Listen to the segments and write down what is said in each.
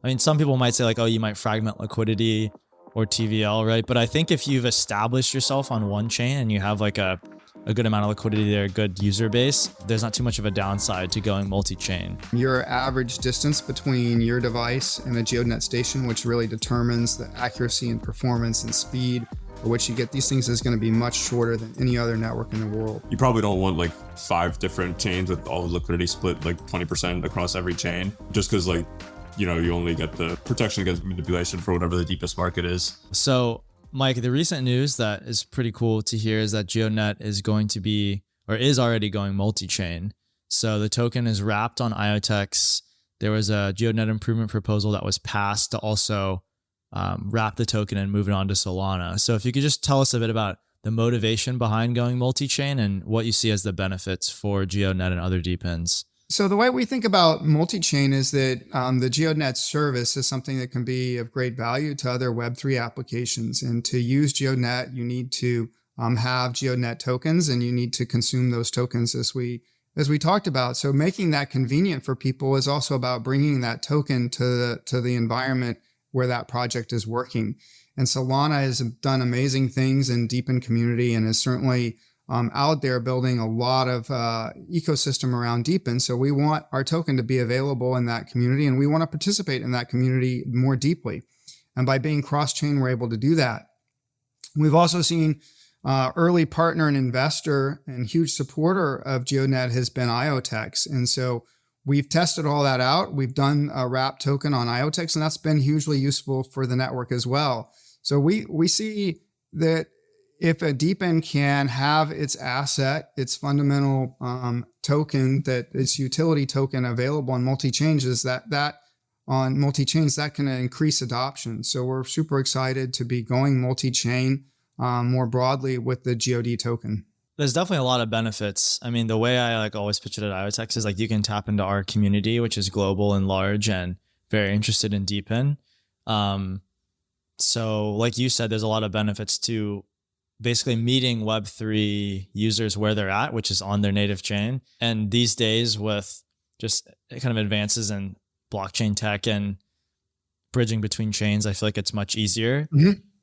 I mean, some people might say like, oh, you might fragment liquidity or TVL, right? But I think if you've established yourself on one chain and you have like a good amount of liquidity there, a good user base, there's not too much of a downside to going multi-chain. Your average distance between your device and a Geodnet station, which really determines the accuracy and performance and speed at which you get these things, is going to be much shorter than any other network in the world. You probably don't want like 5 different chains with all the liquidity split like 20% across every chain, just because like, you know, you only get the protection against manipulation for whatever the deepest market is. So Mike, the recent news that is pretty cool to hear is that Geodnet is going to be, or is already going multi-chain. So the token is wrapped on IoTeX. There was a Geodnet improvement proposal that was passed to also wrap the token and move it on to Solana. So if you could just tell us a bit about the motivation behind going multi-chain and what you see as the benefits for Geodnet and other DePINs. So the way we think about multi-chain is that the Geodnet service is something that can be of great value to other Web3 applications. And to use Geodnet, you need to have Geodnet tokens, and you need to consume those tokens as we talked about. So making that convenient for people is also about bringing that token to the environment where that project is working. And Solana has done amazing things in DePIN community and is certainly out there building a lot of ecosystem around DePIN. So we want our token to be available in that community, and we want to participate in that community more deeply. And by being cross-chain, we're able to do that. We've also seen early partner and investor and huge supporter of Geodnet has been IoTeX. And so we've tested all that out. We've done a wrap token on IoTeX, and that's been hugely useful for the network as well. So we see that if a DePIN can have its asset, its fundamental token, that its utility token available on multi-chains, that can increase adoption. So we're super excited to be going multi-chain more broadly with the GEOD token. There's definitely a lot of benefits. I mean, the way I like always pitch it at IoTeX is like you can tap into our community, which is global and large and very interested in DePIN. So like you said, there's a lot of benefits to basically meeting Web3 users where they're at, which is on their native chain. And these days with just kind of advances in blockchain tech and bridging between chains, I feel like it's much easier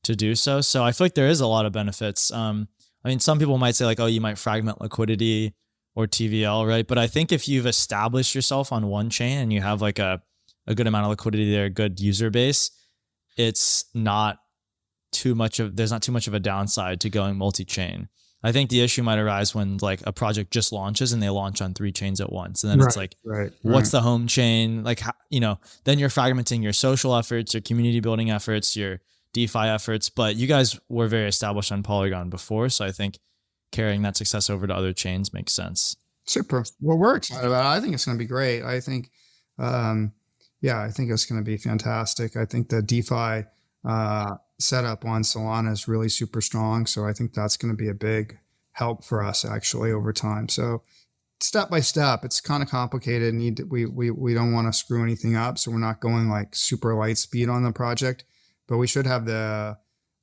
to do so. So I feel like there is a lot of benefits. I mean, some people might say like, oh, you might fragment liquidity or TVL, right? But I think if you've established yourself on one chain and you have like a good amount of liquidity there, a good user base, it's not there's not too much of a downside to going multi-chain. I think the issue might arise when like a project just launches and they launch on 3 chains at once. And then it's like, what's the home chain? Like, then you're fragmenting your social efforts, your community building efforts, your DeFi efforts. But you guys were very established on Polygon before. So I think carrying that success over to other chains makes sense. Super. Well, we're excited about it. I think it's going to be great. I think, I think it's going to be fantastic. I think the DeFi setup on Solana is really super strong. So I think that's going to be a big help for us actually over time. So step by step, it's kind of complicated. We don't want to screw anything up. So we're not going like super light speed on the project, but we should have the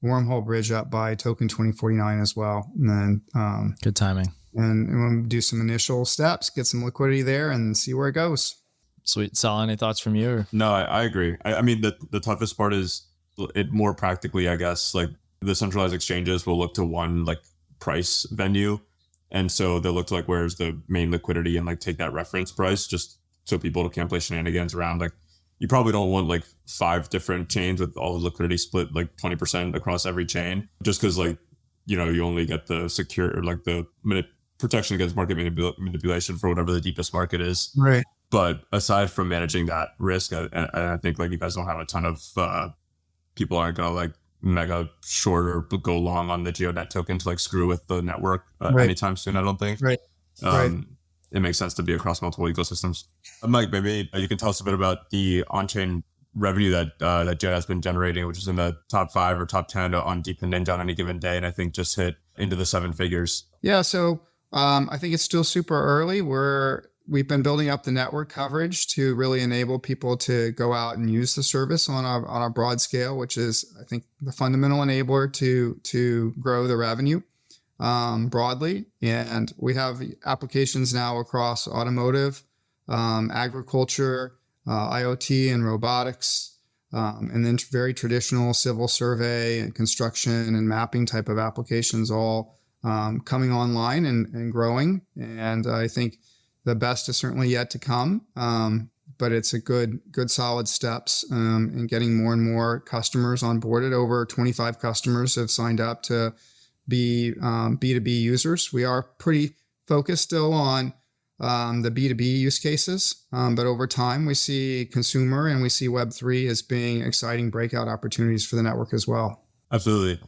wormhole bridge up by token 2049 as well. And then good timing. And we'll do some initial steps, get some liquidity there and see where it goes. Sweet. Sal, any thoughts from you? Or? No, I agree. I mean, the toughest part is it more practically, I guess, like the centralized exchanges will look to one like price venue. And so they'll look to like, where's the main liquidity and like take that reference price just so people can't play shenanigans around. Like you probably don't want like 5 different chains with all the liquidity split like 20% across every chain, just because like, you only get the secure or like the protection against market manipulation for whatever the deepest market is. Right. But aside from managing that risk, I think like you guys don't have a ton of people aren't going to like mega short or go long on the Geodnet token to like screw with the network anytime soon, I don't think. Right. It makes sense to be across multiple ecosystems. Mike, maybe you can tell us a bit about the on-chain revenue that Geodnet has been generating, which is in the top 5 or top 10 on DePIN Ninja on any given day. And I think just hit into the 7 figures. Yeah. So I think it's still super early. We've been building up the network coverage to really enable people to go out and use the service on a broad scale, which is, I think, the fundamental enabler to grow the revenue broadly. And we have applications now across automotive, agriculture, IoT and robotics, and then very traditional civil survey and construction and mapping type of applications all coming online and growing. And I think the best is certainly yet to come. But it's a good solid steps in getting more and more customers onboarded. Over 25 customers have signed up to be B2B users. We are pretty focused still on the B2B use cases, but over time we see consumer and we see Web3 as being exciting breakout opportunities for the network as well. Absolutely.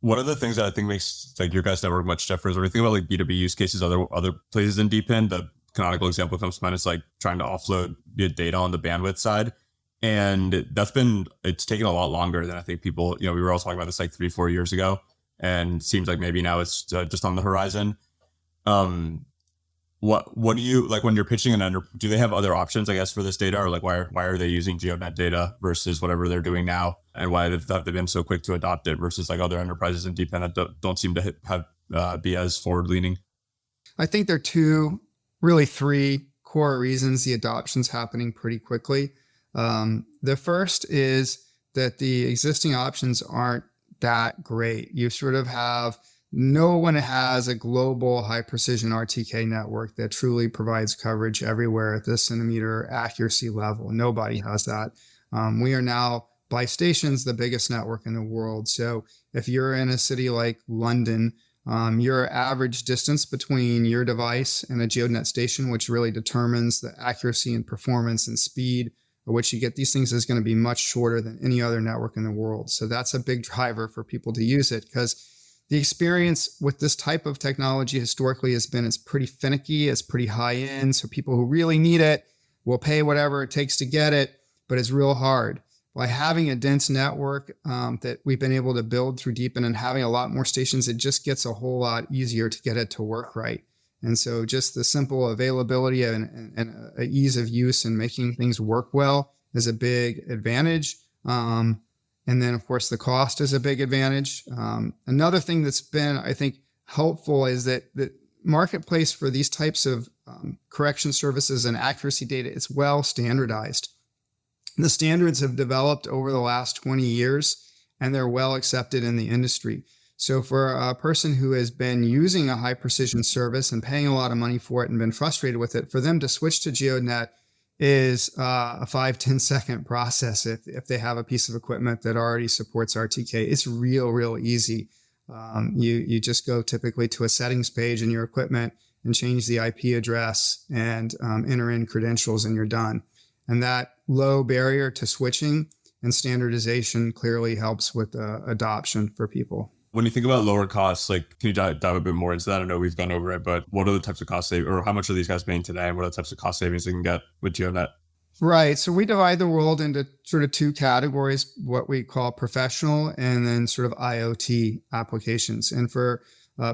One of the things that I think makes like your guys' network much different is when you think about like B2B use cases, other places in DePIN, the canonical example comes to mind is like trying to offload your data on the bandwidth side. And it's taken a lot longer than I think people, we were all talking about this like 3-4 years ago, and it seems like maybe now it's just on the horizon. What do you like when you're pitching do they have other options, I guess, for this data, or like why are they using Geodnet data versus whatever they're doing now, and why have they been so quick to adopt it versus like other enterprises in DePIN that don't seem to have be as forward leaning? I think there are three core reasons the adoption's happening pretty quickly. The first is that the existing options aren't that great. You sort of have no one has a global high precision RTK network that truly provides coverage everywhere at the centimeter accuracy level. Nobody has that. We are now by stations the biggest network in the world. So if you're in a city like London, your average distance between your device and a Geodnet station, which really determines the accuracy and performance and speed at which you get these things, is going to be much shorter than any other network in the world. So that's a big driver for people to use it, because the experience with this type of technology historically has been it's pretty finicky, it's pretty high end. So people who really need it will pay whatever it takes to get it, but it's real hard. By having a dense network that we've been able to build through DePIN and having a lot more stations, it just gets a whole lot easier to get it to work right. And so just the simple availability and ease of use and making things work well is a big advantage. And then, of course, the cost is a big advantage. Another thing that's been, I think, helpful is that the marketplace for these types of correction services and accuracy data is well standardized. The standards have developed over the last 20 years, and they're well accepted in the industry. So for a person who has been using a high precision service and paying a lot of money for it and been frustrated with it, for them to switch to Geodnet is a 5-10 second process if they have a piece of equipment that already supports RTK. It's real easy. You just go typically to a settings page in your equipment and change the IP address and enter in credentials, and you're done. And that low barrier to switching and standardization clearly helps with adoption for people. When you think about lower costs, like, can you dive a bit more into that? I know we've gone over it, but what are the types of cost savings, or how much are these guys paying today, and what are the types of cost savings they can get with Geodnet? Right. So we divide the world into sort of two categories, what we call professional and then sort of IoT applications. And for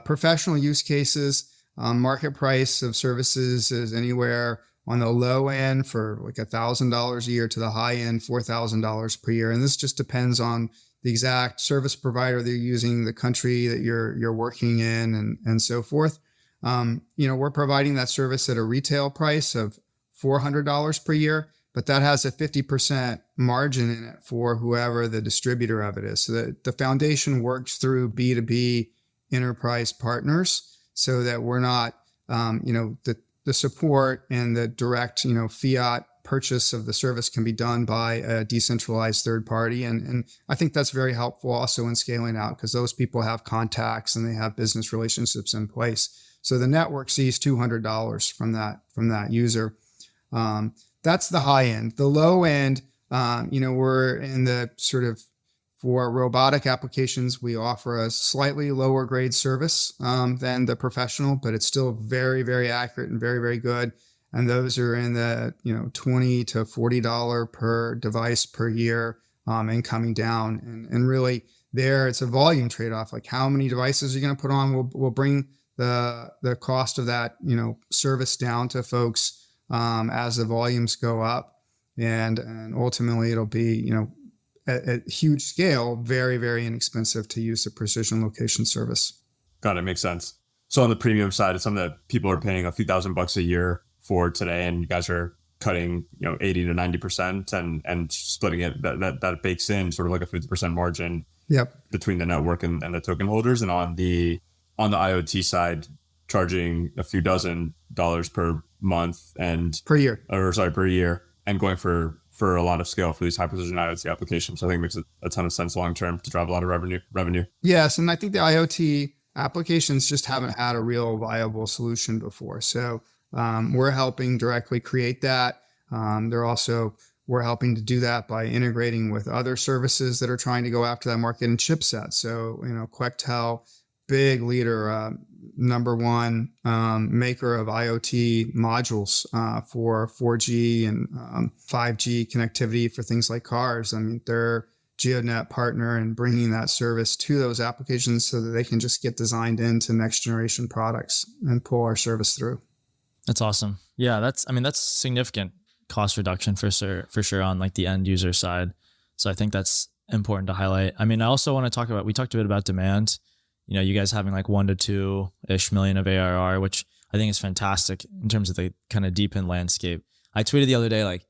professional use cases, market price of services is anywhere on the low end for like $1,000 a year to the high end, $4,000 per year. And this just depends on the exact service provider they're using, the country that you're working in, and so forth. We're providing that service at a retail price of $400 per year, but that has a 50% margin in it for whoever the distributor of it is. So the foundation works through B2B enterprise partners so that we're not, the support and the direct, fiat purchase of the service can be done by a decentralized third party. And I think that's very helpful also in scaling out, because those people have contacts and they have business relationships in place. So the network sees $200 from that user. That's the high end. The low end, we're in the sort of, for robotic applications, we offer a slightly lower grade service than the professional, but it's still very, very accurate and very, very good. And those are in the $20 to $40 per device per year, and coming down. And really, there it's a volume trade-off. Like, how many devices are you going to put on? We'll bring the cost of that service down to folks as the volumes go up, and ultimately it'll be at huge scale, very, very inexpensive to use the precision location service. Got it. Makes sense. So on the premium side, it's something that people are paying a few $1,000s a year for today, and you guys are cutting 80 to 90% and splitting it, that bakes in sort of like a 50% margin between the network and the token holders. And on the IoT side, charging a few $dozen per month and per year, per year, and going for a lot of scale for these high precision IoT applications. So I think it makes a ton of sense long term to drive a lot of revenue. Yes, and I think the IoT applications just haven't had a real viable solution before. So we're helping directly create that. We're helping to do that by integrating with other services that are trying to go after that market and chipsets. So, Quectel, big leader, number one maker of IoT modules for 4G and 5G connectivity for things like cars. I mean, they're Geodnet partner and bringing that service to those applications so that they can just get designed into next generation products and pull our service through. That's awesome. Yeah, that's significant cost reduction for sure on like the end user side. So I think that's important to highlight. I mean, I also want to talk about, we talked a bit about demand, you guys having like 1 to 2-ish million of ARR, which I think is fantastic in terms of the kind of DePIN landscape. I tweeted the other day, like,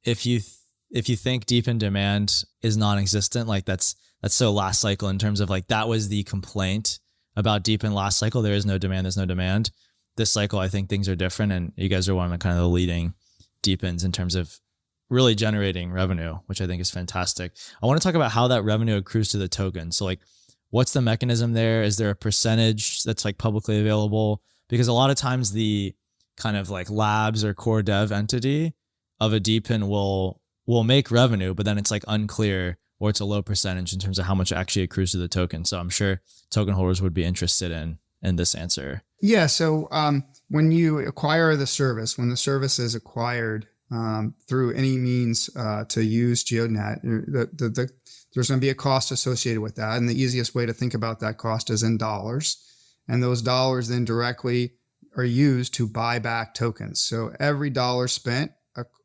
if you think DePIN demand is non-existent, like that's so last cycle in terms of like, that was the complaint about DePIN last cycle. There is no demand, there's no demand. This cycle, I think things are different, and you guys are one of the kind of the leading DePINs in terms of really generating revenue, which I think is fantastic. I want to talk about how that revenue accrues to the token. So like, what's the mechanism there? Is there a percentage that's like publicly available? Because a lot of times the kind of like labs or core dev entity of a DePIN will make revenue, but then it's like unclear, or it's a low percentage in terms of how much actually accrues to the token. So I'm sure token holders would be interested in this answer. Yeah. So when you acquire the service, when the service is acquired through any means to use Geodnet, there's going to be a cost associated with that. And the easiest way to think about that cost is in dollars. And those dollars then directly are used to buy back tokens. So every dollar spent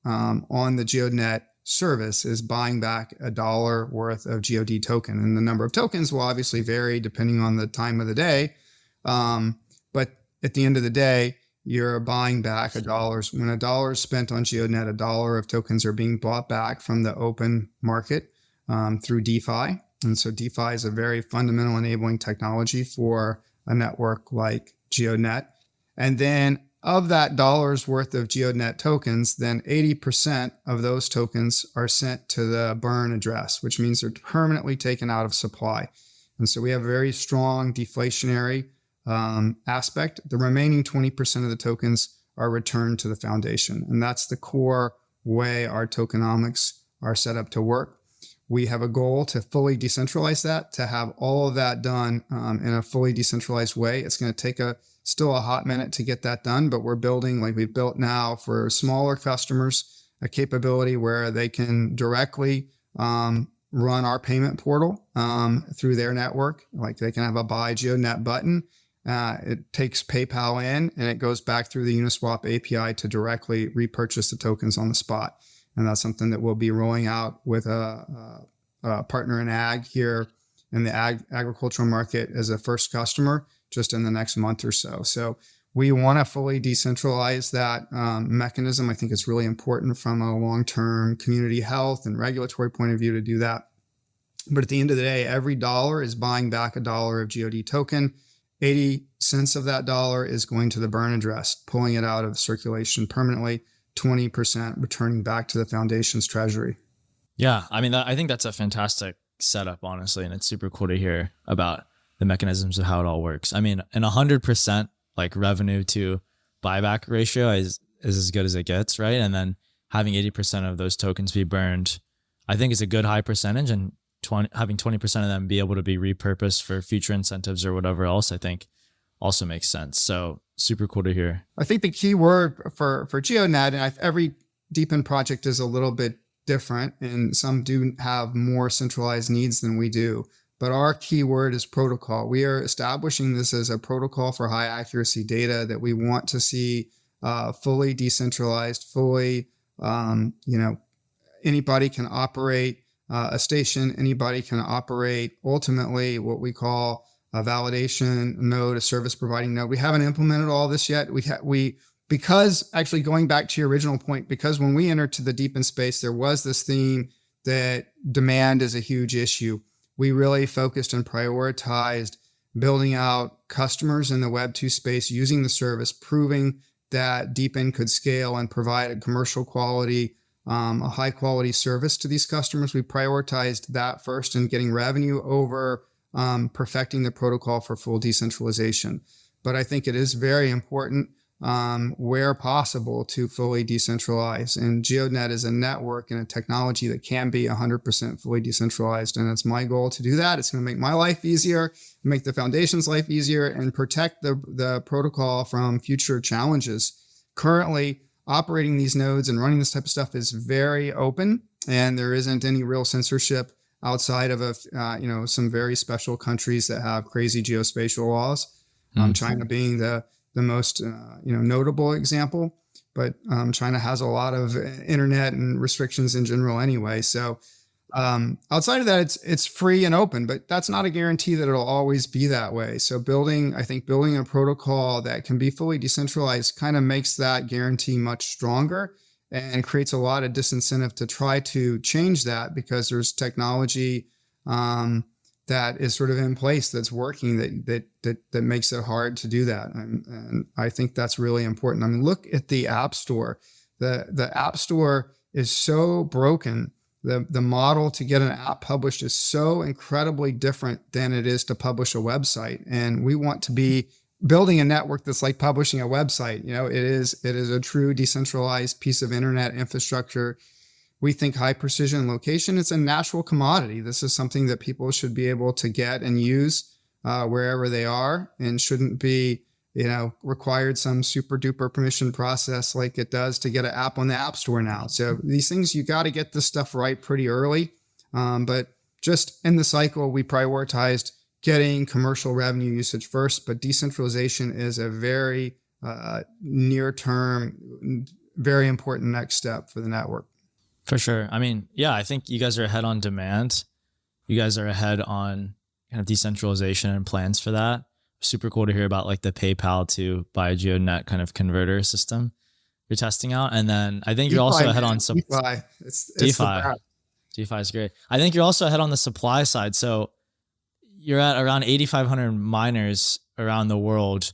on the Geodnet service is buying back $1 worth of GEOD token. And the number of tokens will obviously vary depending on the time of the day. But at the end of the day, you're buying back $1. When $1 is spent on Geodnet, $1 of tokens are being bought back from the open market through DeFi. And so DeFi is a very fundamental enabling technology for a network like Geodnet. And then of that $1 worth of Geodnet tokens, then 80% of those tokens are sent to the burn address, which means they're permanently taken out of supply. And so we have a very strong deflationary aspect. The remaining 20% of the tokens are returned to the foundation. And that's the core way our tokenomics are set up to work. We have a goal to fully decentralize that, to have all of that done in a fully decentralized way. It's going to take still a hot minute to get that done, but we're building, like we've built now for smaller customers, a capability where they can directly run our payment portal through their network. Like they can have a buy Geodnet button. It takes PayPal in and it goes back through the Uniswap API to directly repurchase the tokens on the spot. And that's something that we'll be rolling out with a partner in ag here in the agricultural market as a first customer just in the next month or so. So we want to fully decentralize that mechanism. I think it's really important from a long-term community health and regulatory point of view to do that. But at the end of the day, every dollar is buying back $1 of GEOD token. 80 cents of that dollar is going to the burn address, pulling it out of circulation permanently, 20% returning back to the foundation's treasury. Yeah, I mean, I think that's a fantastic setup, honestly, and it's super cool to hear about the mechanisms of how it all works. I mean, an 100% like revenue to buyback ratio is as good as it gets, right? And then having 80% of those tokens be burned, I think is a good high percentage, and having 20% of them be able to be repurposed for future incentives or whatever else, I think also makes sense. So super cool to hear. I think the key word for Geodnet, and every DePIN project is a little bit different, and some do have more centralized needs than we do. But our key word is protocol. We are establishing this as a protocol for high accuracy data that we want to see fully decentralized, fully, anybody can operate a station, anybody can operate ultimately what we call a validation node, a service providing node. We haven't implemented all this yet. because actually going back to your original point, because when we entered to the DePIN space, there was this theme that demand is a huge issue. We really focused and prioritized building out customers in the Web2 space, using the service, proving that DePIN could scale and provide a commercial quality, a high quality service to these customers. We prioritized that first and getting revenue over perfecting the protocol for full decentralization. But I think it is very important where possible to fully decentralize. And Geodnet is a network and a technology that can be 100% fully decentralized. And it's my goal to do that. It's going to make my life easier, make the foundation's life easier, and protect the protocol from future challenges. Currently, operating these nodes and running this type of stuff is very open, and there isn't any real censorship outside of some very special countries that have crazy geospatial laws. China being the most notable example, but China has a lot of internet and restrictions in general anyway. So outside of that, it's free and open, but that's not a guarantee that it'll always be that way. So building a protocol that can be fully decentralized kind of makes that guarantee much stronger and creates a lot of disincentive to try to change that, because there's technology that is sort of in place that's working that makes it hard to do that. And I think that's really important. I mean, look at the App Store. The App Store is so broken. The model to get an app published is so incredibly different than it is to publish a website. And we want to be building a network that's like publishing a website. It is a true decentralized piece of internet infrastructure. We think high precision location, it's a natural commodity. This is something that people should be able to get and use wherever they are, and shouldn't be, required some super duper permission process like it does to get an app on the App Store now. So these things, you got to get this stuff right pretty early. But just in the cycle, we prioritized getting commercial revenue usage first, but decentralization is a very near term, very important next step for the network. For sure. I mean, yeah, I think you guys are ahead on demand. You guys are ahead on kind of decentralization and plans for that. Super cool to hear about like the PayPal to buy Geodnet kind of converter system you're testing out. And then I think you're also ahead on some DeFi. DeFi. DeFi is great. I think you're also ahead on the supply side. So you're at around 8,500 miners around the world.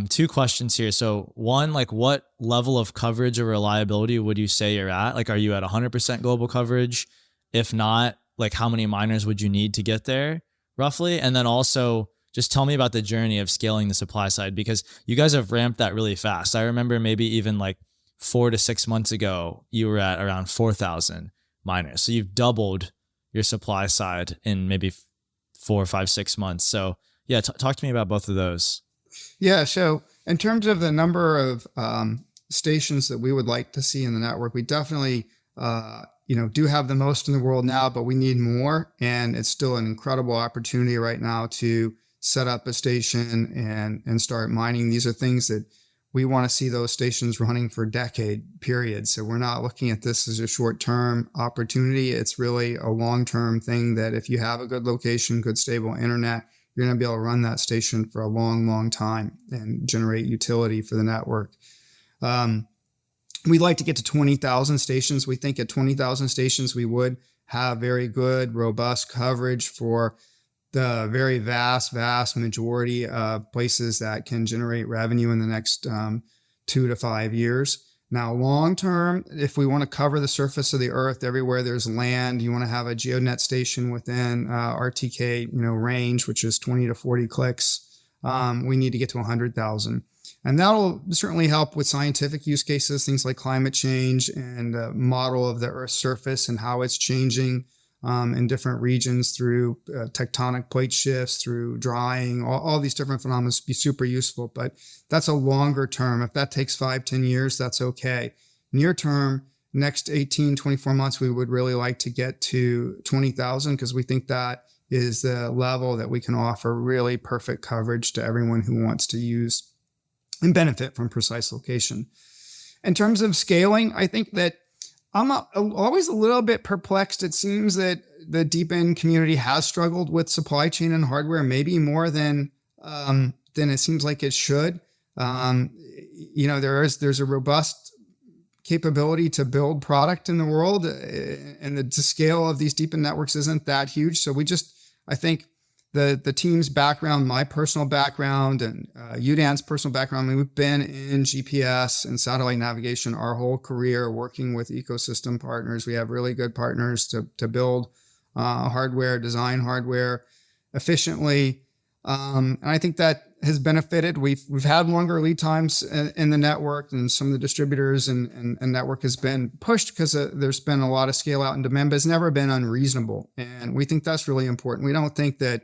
Two questions here. So one, like what level of coverage or reliability would you say you're at? Like, are you at 100% global coverage? If not, like how many miners would you need to get there roughly? And then also just tell me about the journey of scaling the supply side, because you guys have ramped that really fast. I remember maybe even like 4 to 6 months ago, you were at around 4,000 miners. So you've doubled your supply side in maybe 4, 5, 6 months. So yeah, talk to me about both of those. Yeah. So in terms of the number of stations that we would like to see in the network, we definitely, do have the most in the world now, but we need more. And it's still an incredible opportunity right now to set up a station and start mining. These are things that we want to see those stations running for decade periods. So we're not looking at this as a short-term opportunity. It's really a long-term thing that if you have a good location, good stable internet, you're going to be able to run that station for a long, long time and generate utility for the network. We'd like to get to 20,000 stations. We think at 20,000 stations, we would have very good, robust coverage for the very vast majority of places that can generate revenue in the next 2 to 5 years. Now, long term, if we want to cover the surface of the earth everywhere there's land, you want to have a Geodnet station within RTK range, which is 20 to 40 clicks. We need to get to 100,000. And that'll certainly help with scientific use cases, things like climate change and model of the Earth's surface and how it's changing in different regions through tectonic plate shifts, through drying, all these different phenomena be super useful. But that's a longer term. If that takes 5-10 years, that's okay. Near term, next 18, 24 months, we would really like to get to 20,000 because we think that is the level that we can offer really perfect coverage to everyone who wants to use and benefit from precise location. In terms of scaling, I think that I'm always a little bit perplexed. It seems that the DePIN community has struggled with supply chain and hardware, maybe more than it seems like it should. there's a robust capability to build product in the world, and the scale of these DePIN networks isn't that huge. So I think the team's background, my personal background, and Udan's personal background, I mean, we've been in GPS and satellite navigation our whole career, working with ecosystem partners. We have really good partners to build hardware, design hardware efficiently. And I think that has benefited. We've had longer lead times in the network, and some of the distributors and network has been pushed because there's been a lot of scale out and demand, but it's never been unreasonable. And we think that's really important. We don't think that,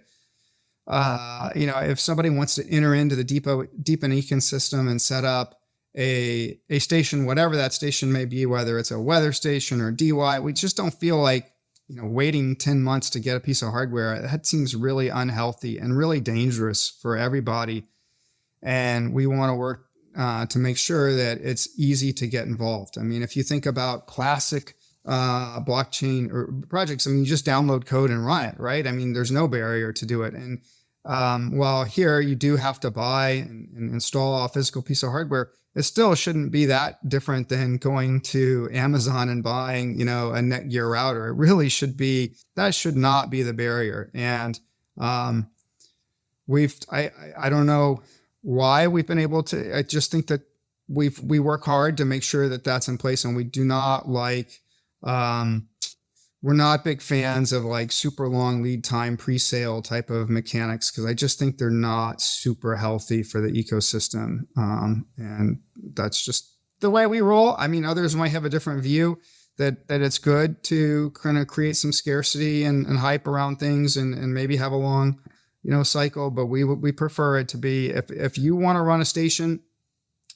if somebody wants to enter into the DePIN ecosystem and set up a station, whatever that station may be, whether it's a weather station or DY, we just don't feel like, waiting 10 months to get a piece of hardware. That seems really unhealthy and really dangerous for everybody. And we want to work to make sure that it's easy to get involved. I mean, if you think about classic blockchain or projects, I mean, you just download code and run it, right? I mean, there's no barrier to do it. And while here you do have to buy and install a physical piece of hardware, it still shouldn't be that different than going to Amazon and buying, a Netgear router. It really that should not be the barrier. And I don't know why we've been able to. I just think that we work hard to make sure that that's in place, and we do not like. We're not big fans of like super long lead time pre-sale type of mechanics, because I just think they're not super healthy for the ecosystem. And that's just the way we roll. I mean, others might have a different view that it's good to kind of create some scarcity and hype around things and maybe have a long, cycle. But we prefer it to be, if you want to run a station,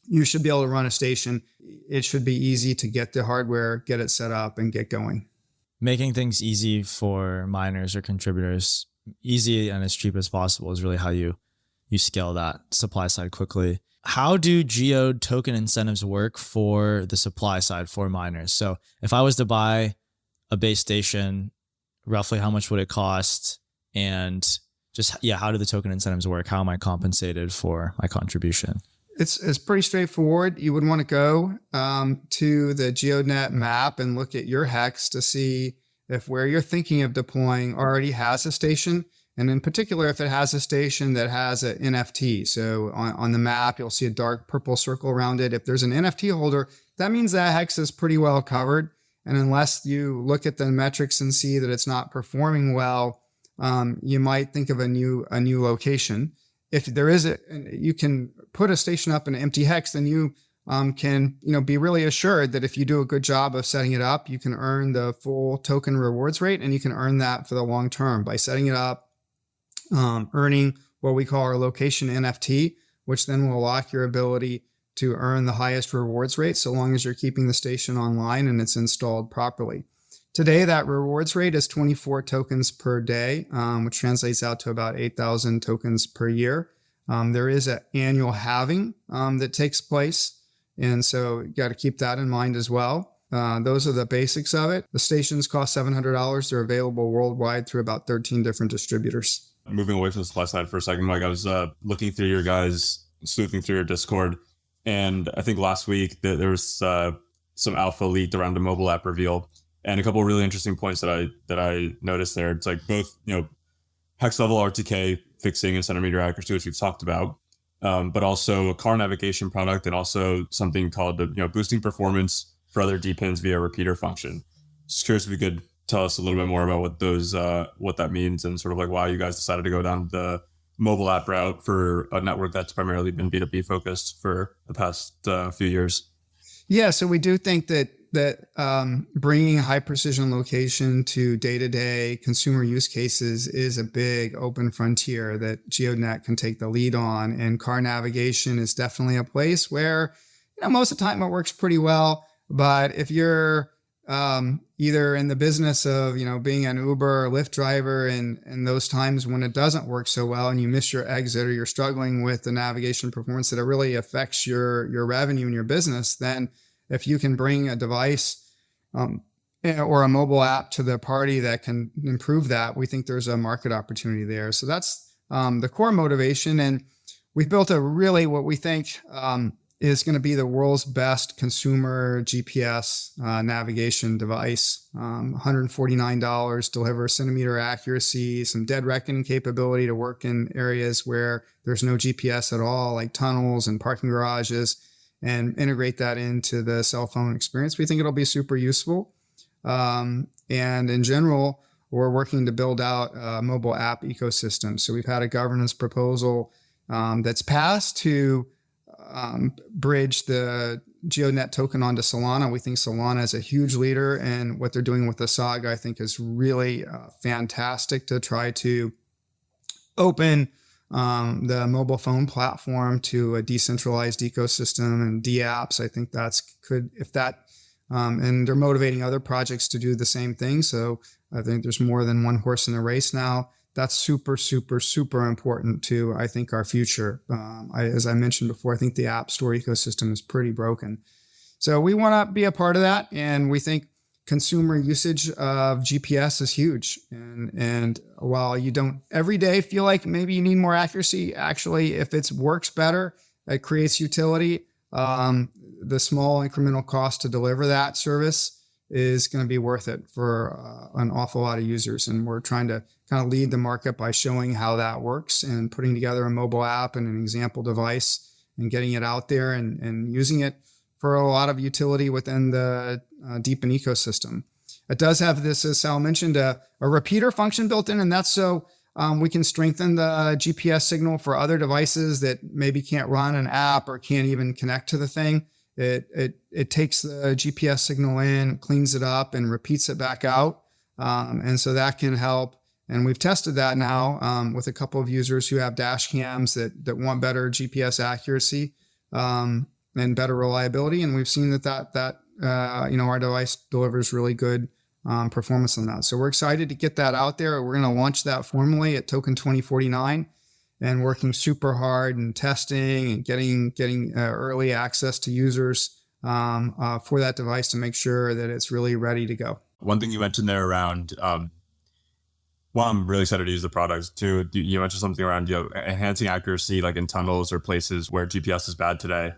you should be able to run a station. It should be easy to get the hardware, get it set up, and get going. Making things easy for miners or contributors, easy and as cheap as possible, is really how you scale that supply side quickly. How do GEOD token incentives work for the supply side for miners? So if I was to buy a base station, roughly how much would it cost? And how do the token incentives work? How am I compensated for my contribution? It's pretty straightforward. You would want to go to the Geodnet map and look at your hex to see if where you're thinking of deploying already has a station. And in particular, if it has a station that has an NFT. So on the map, you'll see a dark purple circle around it. If there's an NFT holder, that means that hex is pretty well covered. And unless you look at the metrics and see that it's not performing well, you might think of a new location. If there is you can put a station up in an empty hex, then you can be really assured that if you do a good job of setting it up, you can earn the full token rewards rate, and you can earn that for the long term by setting it up, earning what we call our location NFT, which then will lock your ability to earn the highest rewards rate so long as you're keeping the station online and it's installed properly. Today, that rewards rate is 24 tokens per day, which translates out to about 8,000 tokens per year. There is an annual halving that takes place, and so you got to keep that in mind as well. Those are the basics of it. The stations cost $700. They're available worldwide through about 13 different distributors. Moving away from the supply side for a second, Mike, I was looking through your guys, sleuthing through your Discord, and I think last week there was some alpha leaked around a mobile app reveal. And a couple of really interesting points that I noticed there. It's like both, hex level RTK fixing and centimeter accuracy, which we've talked about, but also a car navigation product, and also something called boosting performance for other DePINs via repeater function. Just curious if you could tell us a little bit more about what that means, and sort of like why you guys decided to go down the mobile app route for a network that's primarily been B2B focused for the past few years. Yeah, so we do think that bringing high precision location to day-to-day consumer use cases is a big open frontier that Geodnet can take the lead on. And car navigation is definitely a place where, most of the time it works pretty well. But if you're either in the business of, being an Uber or Lyft driver, and those times when it doesn't work so well and you miss your exit, or you're struggling with the navigation performance that it really affects your revenue and your business, then if you can bring a device or a mobile app to the party that can improve that, we think there's a market opportunity there. So that's the core motivation. And we've built a really, what we think, is going to be the world's best consumer GPS navigation device. $149, deliver centimeter accuracy, some dead reckoning capability to work in areas where there's no GPS at all, like tunnels and parking garages, and integrate that into the cell phone experience. We think it'll be super useful. And in general, we're working to build out a mobile app ecosystem. So we've had a governance proposal that's passed to bridge the Geodnet token onto Solana. We think Solana is a huge leader, and what they're doing with the Saga, I think, is really fantastic to try to open the mobile phone platform to a decentralized ecosystem and dApps. I think and they're motivating other projects to do the same thing. So I think there's more than one horse in the race now. That's super, super, super important to, I think, our future. As I mentioned before, I think the App Store ecosystem is pretty broken. So we want to be a part of that. And we think consumer usage of GPS is huge. And while you don't every day feel like maybe you need more accuracy, actually, if it works better, it creates utility. The small incremental cost to deliver that service is going to be worth it for an awful lot of users. And we're trying to kind of lead the market by showing how that works and putting together a mobile app and an example device and getting it out there and using it for a lot of utility within the DePIN ecosystem. It does have this, as Sal mentioned, a repeater function built in, and that's so we can strengthen the GPS signal for other devices that maybe can't run an app or can't even connect to the thing. It takes the GPS signal in, cleans it up, and repeats it back out. And so that can help. And we've tested that now with a couple of users who have dash cams that want better GPS accuracy and better reliability. And we've seen that our device delivers really good performance on that. So we're excited to get that out there. We're going to launch that formally at Token 2049. And working super hard and testing and getting early access to users for that device to make sure that it's really ready to go. One thing you mentioned there around, I'm really excited to use the products too. You mentioned something around enhancing accuracy, like in tunnels or places where GPS is bad today.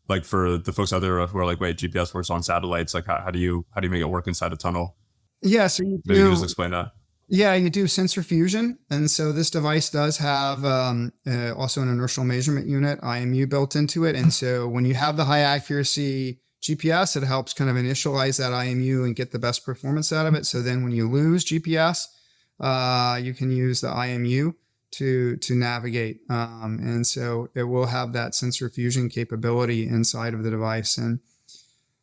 Like for the folks out there who are like, wait, GPS works on satellites. Like how do you make it work inside a tunnel? Yeah, so you Maybe you just explain that. Yeah, you do sensor fusion. And so this device does have also an inertial measurement unit, IMU, built into it. And so when you have the high accuracy GPS, it helps kind of initialize that IMU and get the best performance out of it. So then when you lose GPS, you can use the IMU to navigate. And so it will have that sensor fusion capability inside of the device. And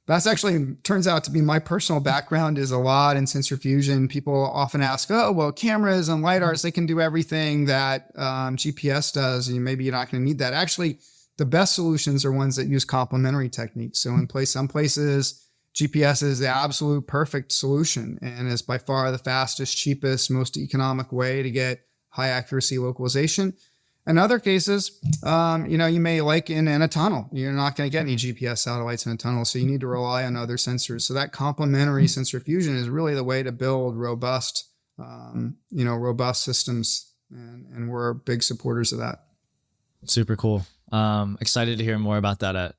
that's actually turns out to be my personal background is a lot in sensor fusion. People often ask, oh, well, cameras and LiDARs, they can do everything that GPS does. And maybe you're not going to need that. Actually, the best solutions are ones that use complementary techniques. So some places, GPS is the absolute perfect solution and is by far the fastest, cheapest, most economic way to get high accuracy localization. In other cases, you may like in a tunnel, you're not going to get any GPS satellites in a tunnel. So you need to rely on other sensors. So that complementary sensor fusion is really the way to build robust systems. And we're big supporters of that. Super cool. Excited to hear more about that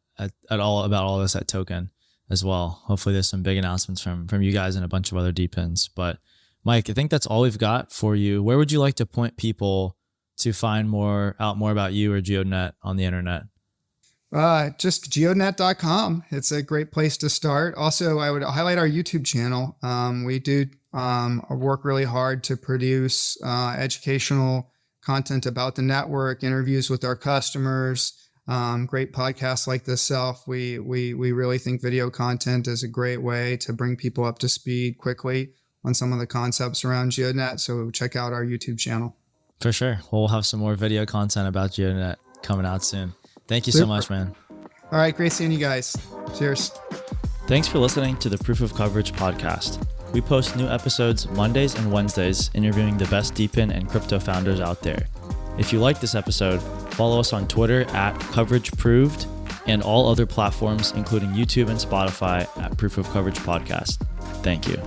about all this at Token as well. Hopefully there's some big announcements from you guys and a bunch of other DePINs. But Mike, I think that's all we've got for you. Where would you like to point people to find out more about you or Geodnet on the internet? Just geodnet.com. It's a great place to start. Also, I would highlight our YouTube channel. We do work really hard to produce educational content about the network, interviews with our customers, great podcasts like this self. We really think video content is a great way to bring people up to speed quickly on some of the concepts around Geodnet. So check out our YouTube channel. For sure. We'll have some more video content about Geodnet coming out soon. Thank you so much, man. All right. Great seeing you guys. Cheers. Thanks for listening to the Proof of Coverage podcast. We post new episodes Mondays and Wednesdays, interviewing the best DePIN and crypto founders out there. If you like this episode, follow us on Twitter @CoverageProved and all other platforms, including YouTube and Spotify @Proof of Coverage Podcast. Thank you.